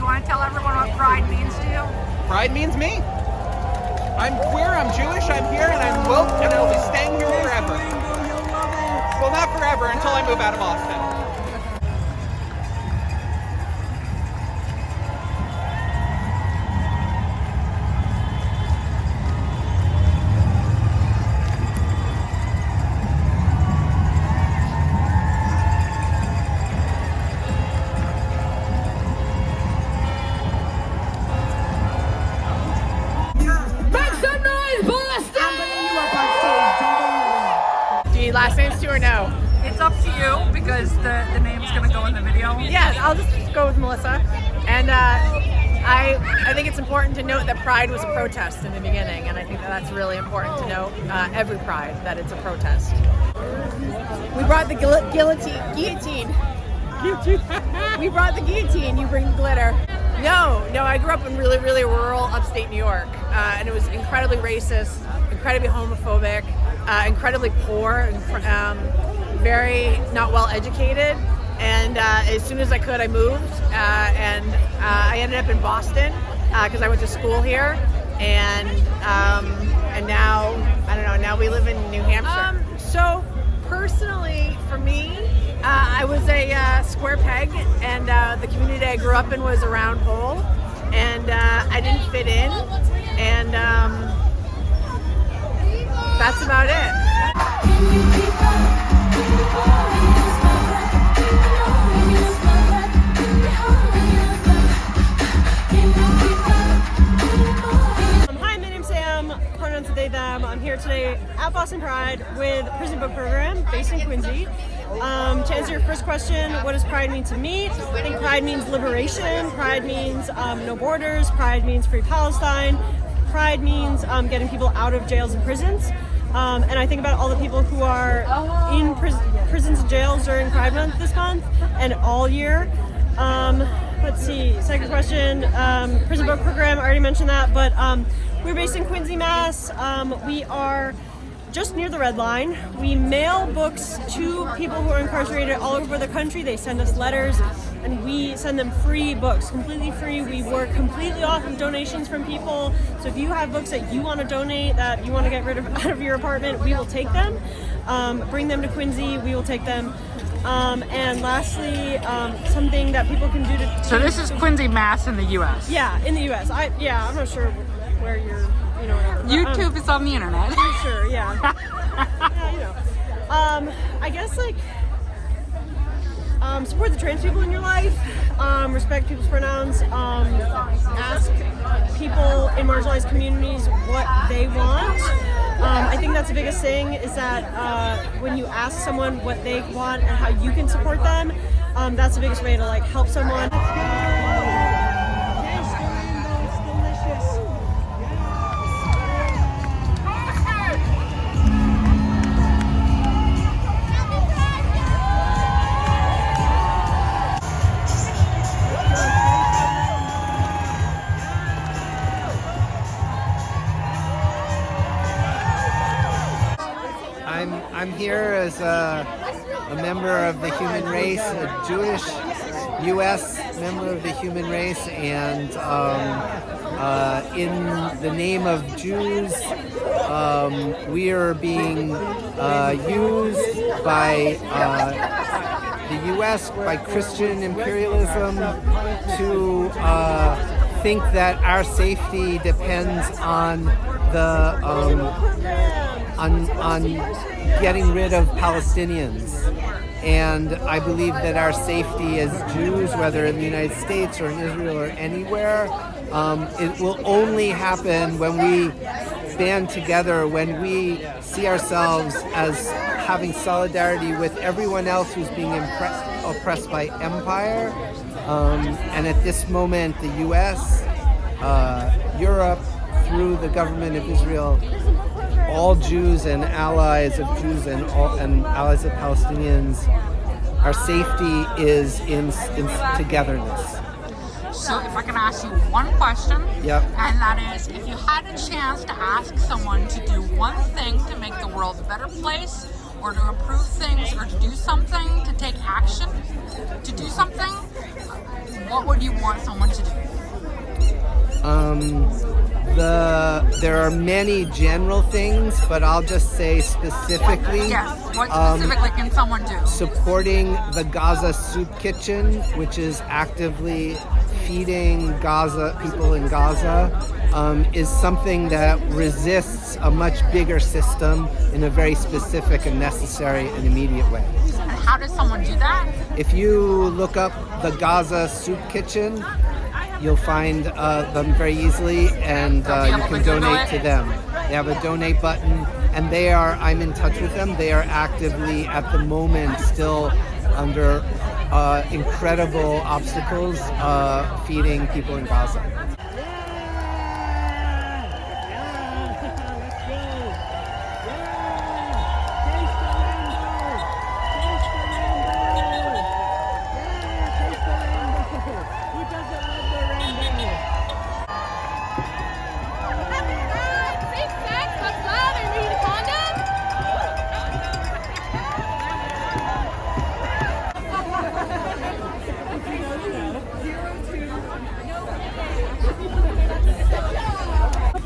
want to tell everyone what pride means to you? Pride means me. I'm queer, I'm Jewish, I'm here, and I'm woke, and I'll be staying here forever. Well, not forever, until I move out of Austin. Last names too or no? It's up to you because the name's gonna go in the video. Yeah, I'll just go with Melissa. And I think it's important to note that Pride was a protest in the beginning, and I think that that's really important to note. Every Pride, that it's a protest. We brought the guillotine. We brought the guillotine. You bring the glitter. No, I grew up in really, really rural upstate New York, and it was incredibly racist, incredibly homophobic. Incredibly poor, very not well educated, and as soon as I could, I moved, and I ended up in Boston because I went to school here, and now I don't know. Now we live in New Hampshire. So personally, for me, I was a square peg, and the community I grew up in was a round hole, and I didn't fit in, and that's about it. Hi, my name's Sam, pronouns they, them. I'm here today at Boston Pride with Prison Book Program based in Quincy. To answer your first question, what does pride mean to me? I think pride means liberation, pride means no borders, pride means free Palestine, pride means getting people out of jails and prisons. And I think about all the people who are in prisons and jails during Pride Month this month and all year. Let's see, second question, Prison Book Program, I already mentioned that, but we're based in Quincy, Mass. We are just near the Red Line. We mail books to people who are incarcerated all over the country. They send us letters, and we send them free books, completely free. We work completely off of donations from people. So if you have books that you want to donate, that you want to get rid of out of your apartment, we will take them. Bring them to Quincy, we will take them. And lastly, something that people can do to... So this is Quincy, Mass. In the U.S.? Yeah, in the U.S. I'm not sure where you're, whatever. But, YouTube is on the internet. Sure, yeah. I guess, support the trans people in your life, respect people's pronouns, ask people in marginalized communities what they want. I think that's the biggest thing, is that when you ask someone what they want and how you can support them, that's the biggest way to help someone. I'm here as a member of the human race, a Jewish U.S. member of the human race, and in the name of Jews, we are being used by the U.S., by Christian imperialism, to think that our safety depends on the on getting rid of Palestinians. And I believe that our safety as Jews, whether in the United States or in Israel or anywhere, it will only happen when we band together, when we see ourselves as having solidarity with everyone else who's being oppressed by empire. And at this moment, the US, Europe, through the government of Israel, all Jews and allies of Jews and allies of Palestinians, our safety is in togetherness. So if I can ask you one question, Yep. And that is, if you had a chance to ask someone to do one thing to make the world a better place, or to improve things, or to do something, to take action, to do something, what would you want someone to do? There are many general things, but I'll just say specifically. Yes. What specifically can someone do? Supporting the Gaza Soup Kitchen, which is actively feeding people in Gaza, is something that resists a much bigger system in a very specific and necessary and immediate way. And how does someone do that? If you look up the Gaza Soup Kitchen, you'll find them very easily, and you can donate to them. They have a donate button, and I'm in touch with them. They are actively, at the moment, still under incredible obstacles feeding people in Gaza.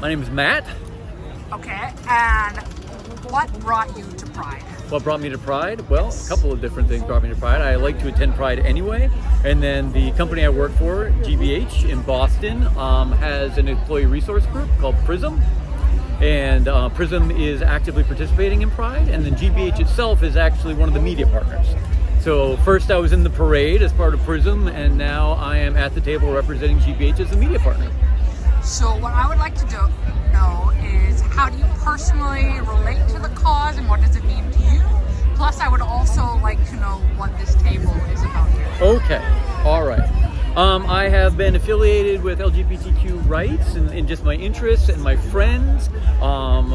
My name is Matt. Okay, and what brought you to Pride? What brought me to Pride? Well, a couple of different things brought me to Pride. I like to attend Pride anyway, and then the company I work for, GBH in Boston, has an employee resource group called PRISM, and PRISM is actively participating in Pride, and then GBH itself is actually one of the media partners. So first I was in the parade as part of PRISM, and now I am at the table representing GBH as a media partner. So what I would like to know is, how do you personally relate to the cause, and what does it mean to you? Plus, I would also like to know what this table is about here. Okay, all right. I have been affiliated with LGBTQ rights and just my interests and my friends,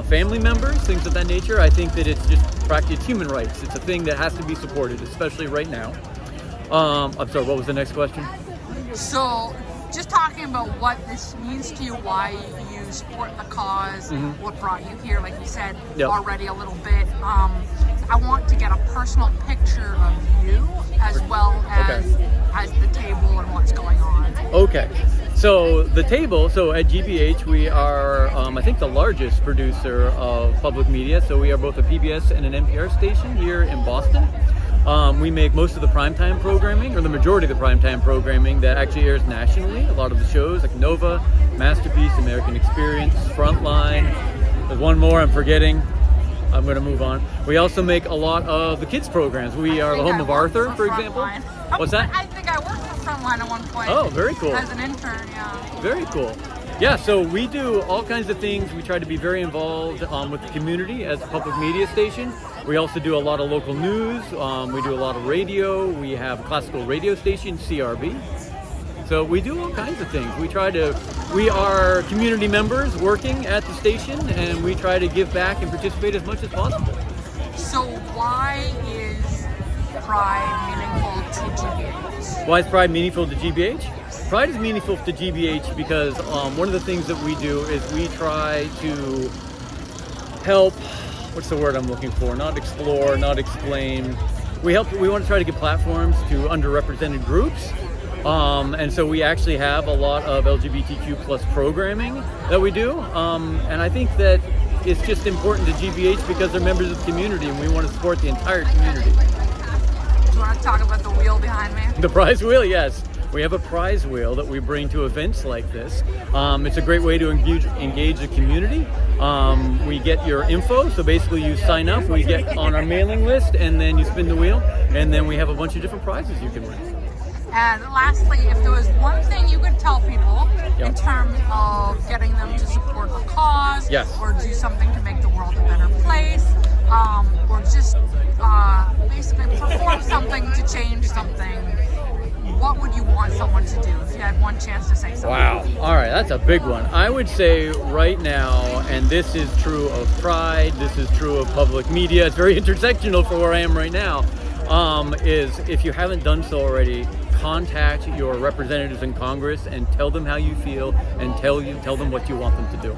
family members, things of that nature. I think that it's just practice human rights. It's a thing that has to be supported, especially right now. I'm sorry, what was the next question? So, just talking about what this means to you, why you support the cause, what brought you here, like you said already a little bit. I want to get a personal picture of you as well as the table and what's going on. Okay, so the table, so at GBH we are, I think, the largest producer of public media. So we are both a PBS and an NPR station here in Boston. We make most of the primetime programming, or the majority of the primetime programming that actually airs nationally. A lot of the shows like Nova, Masterpiece, American Experience, Frontline. There's one more I'm forgetting. I'm going to move on. We also make a lot of the kids programs. We are the home of Arthur, for example. What's that? I think I worked for Frontline at one point. Oh, very cool. As an intern, yeah. Very cool. Yeah, so we do all kinds of things. We try to be very involved with the community as a public media station. We also do a lot of local news. We do a lot of radio. We have a classical radio station, CRB. So we do all kinds of things. We are community members working at the station, and we try to give back and participate as much as possible. So why is Pride meaningful to GBH? Why is Pride meaningful to GBH? Pride is meaningful to GBH because one of the things that we do is we try to help, what's the word I'm looking for? Not explore, not explain. We want to try to give platforms to underrepresented groups. And so we actually have a lot of LGBTQ plus programming that we do. And I think that it's just important to GBH because they're members of the community and we want to support the entire community. Do you want to talk about the wheel behind me? The prize wheel, yes. We have a prize wheel that we bring to events like this. It's a great way to engage the community. We get your info, so basically you sign up, we get on our mailing list, and then you spin the wheel, and then we have a bunch of different prizes you can win. And lastly, if there was one thing you could tell people in terms of getting them to support a cause, or do something to make the world a better place, or just basically perform something to change something, what would you want someone to do if you had one chance to say something? Wow. All right, that's a big one. I would say right now, and this is true of Pride, this is true of public media, it's very intersectional for where I am right now, is if you haven't done so already, contact your representatives in Congress and tell them how you feel and tell them what you want them to do.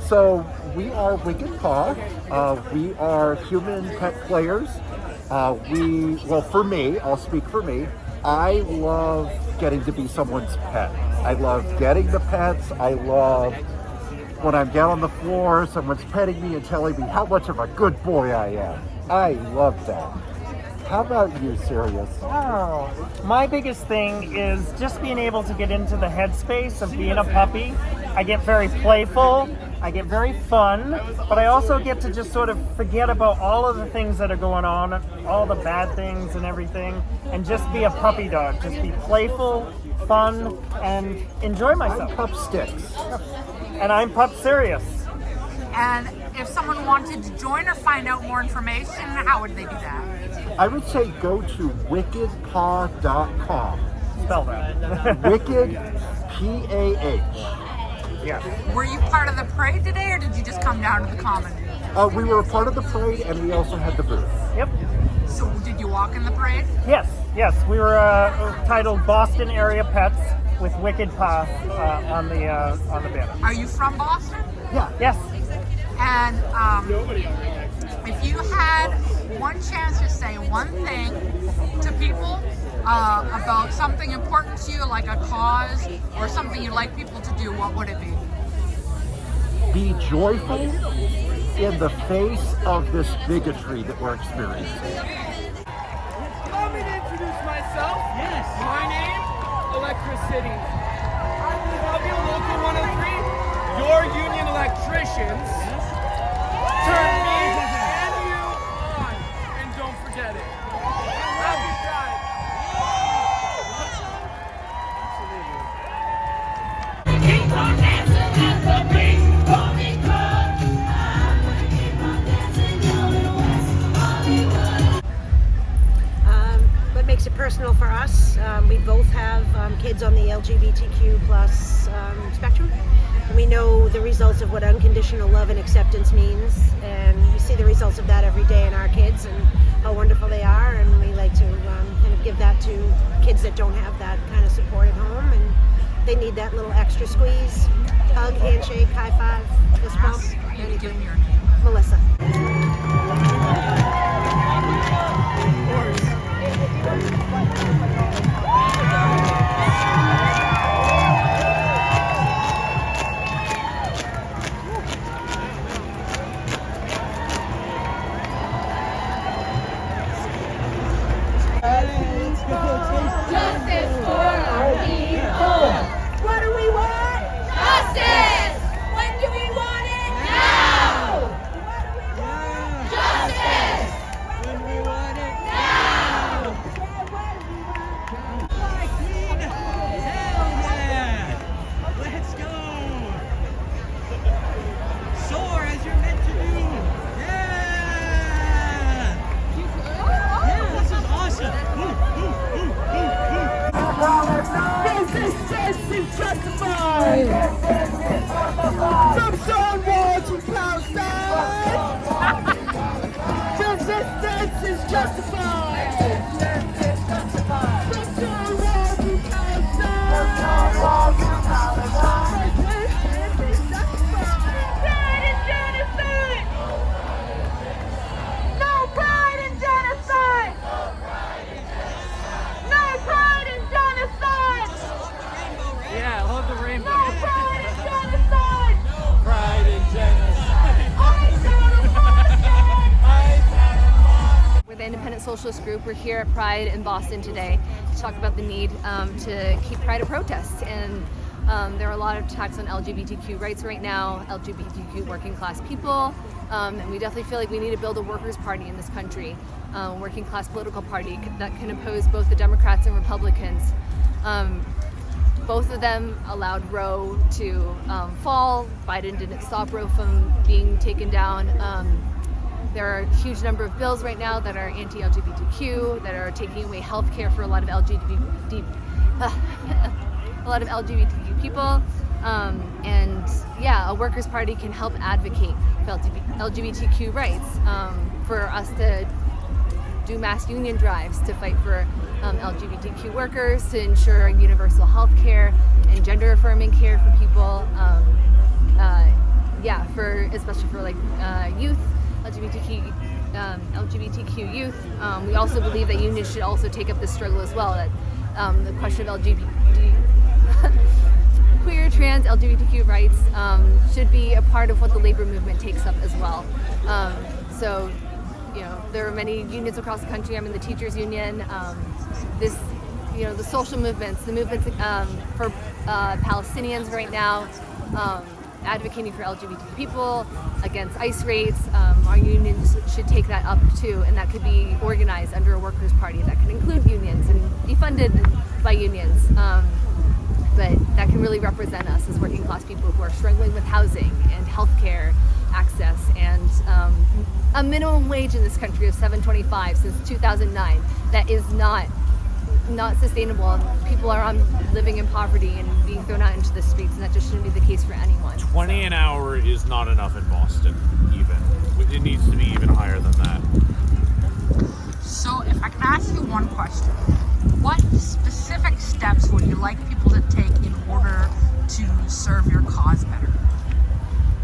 So we are Wicked Paw. We are human pet players. For me, I'll speak for me. I love getting to be someone's pet. I love getting the pets. I love when I'm down on the floor, someone's petting me and telling me how much of a good boy I am. I love that. How about you, Sirius? Oh, my biggest thing is just being able to get into the headspace of being a puppy. I get very playful, I get very fun, but I also get to just sort of forget about all of the things that are going on, all the bad things and everything, and just be a puppy dog. Just be playful, fun, and enjoy myself. I'm Pup Sticks. And I'm Pup Sirius. And if someone wanted to join or find out more information, how would they do that? I would say go to wickedpaw.com. Spell that. Wicked, P-A-H. Yeah. Were you part of the parade today, or did you just come down to the common? We were a part of the parade, and we also had the booth. Yep. So did you walk in the parade? Yes. We were titled Boston Area Pets with Wicked Paw on the banner. Are you from Boston? Yeah. Yes. And if you had one chance to say one thing to people about something important to you, like a cause or something you'd like people to do, what would it be? Be joyful in the face of this bigotry that we're experiencing. Allow me to introduce myself. Yes. My name, Electricity. I'm the W Local 103, your union electricians. Turn me and you on, and don't forget it. Happy Pride. Keep on dancing at the big pony club. Keep on dancing down in West Hollywood. What makes it personal for us, we both have kids on the LGBTQ plus spectrum. And we know the results of what unconditional love and acceptance means, and we see the results of that every day in our kids and how wonderful they are, and we like to kind of give that to kids that don't have that kind of support at home, and they need that little extra squeeze, hug, handshake, high five, fist bump. Give me your name. Melissa. Justice for our people. What do we want? Justice. When do we want it? Now. Justice. When we want it? Now. Hell yeah! Let's go! Soar as you're meant to do! Yeah! Yeah, this is awesome! Resistance is justified. From Stonewall to Palestine. Resistance is justified. From Stonewall to Palestine. Resistance is justified. Pride is genocide. No pride in genocide. No pride in genocide. Yeah, I love the rainbow. No pride in genocide. Pride in genocide. We're the Independent Socialist Group. We're here at Pride in Boston today to talk about the need to keep Pride a protest. And there are a lot of attacks on LGBTQ rights right now, LGBTQ working class people. And we definitely feel like we need to build a workers' party in this country, working class political party that can oppose both the Democrats and Republicans. Both of them allowed Roe to fall. Biden didn't stop Roe from being taken down. There are a huge number of bills right now that are anti-LGBTQ, that are taking away health care for a lot of LGBTQ people. And yeah, a workers' party can help advocate for LGBTQ rights, for us to do mass union drives to fight for LGBTQ workers, to ensure universal health care and gender affirming care for people. especially for like youth, LGBTQ youth. We also believe that unions should also take up this struggle as well. That the question of queer, trans, LGBTQ rights should be a part of what the labor movement takes up as well. So, there are many unions across the country. I'm in the teachers union. The social movements, the movements for Palestinians right now, advocating for LGBT people, against ICE raids. Our unions should take that up too, and that could be organized under a workers' party that can include unions and be funded by unions. But that can really represent us as working class people who are struggling with housing and healthcare access, and a minimum wage in this country of $7.25 since 2009. That is not sustainable. People are living in poverty and being thrown out into the streets, and that just shouldn't be the case for anyone. 20 an hour is not enough in Boston, even. It needs to be even higher than that. So if I can ask you one question, what specific steps would you like people to take in order to serve your cause better?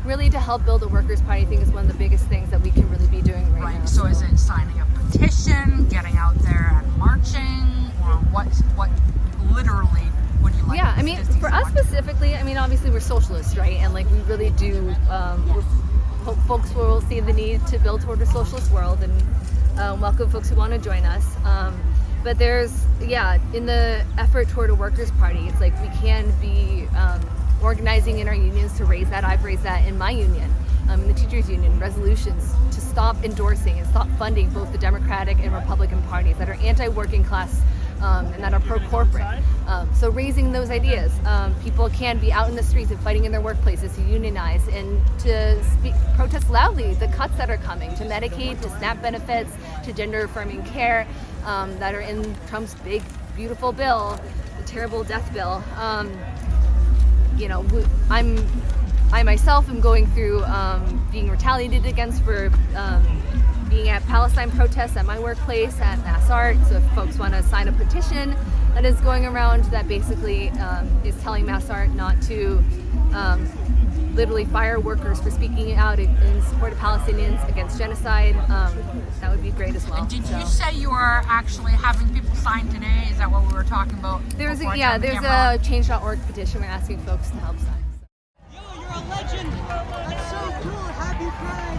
Really, to help build a workers' party, I think, is one of the biggest things that we can really be doing right now. So is it signing a petition, getting out there and marching, or what literally would you like? Yeah, I mean, for us specifically, I mean, obviously we're socialists, right? And like we really do hope folks will see the need to build toward a socialist world, and welcome folks who want to join us. But there's, in the effort toward a workers' party, it's like we can be organizing in our unions to raise that. I've raised that in my union, in the teachers union, resolutions to stop endorsing and stop funding both the Democratic and Republican parties that are anti-working class and that are pro-corporate. So raising those ideas. People can be out in the streets and fighting in their workplaces to unionize and to protest loudly the cuts that are coming to Medicaid, to SNAP benefits, to gender-affirming care that are in Trump's big, beautiful bill, the terrible death bill. I myself am going through being retaliated against for being at Palestine protests at my workplace at Mass Art. So if folks want to sign a petition that is going around that basically is telling Mass Art not to literally fire workers for speaking out in support of Palestinians against genocide, that would be great as well. And did you say you are actually having people sign today? Is that what we were talking about? There's a change.org petition. We're asking folks to help sign. Yo, you're a legend. That's so cool. Happy Pride.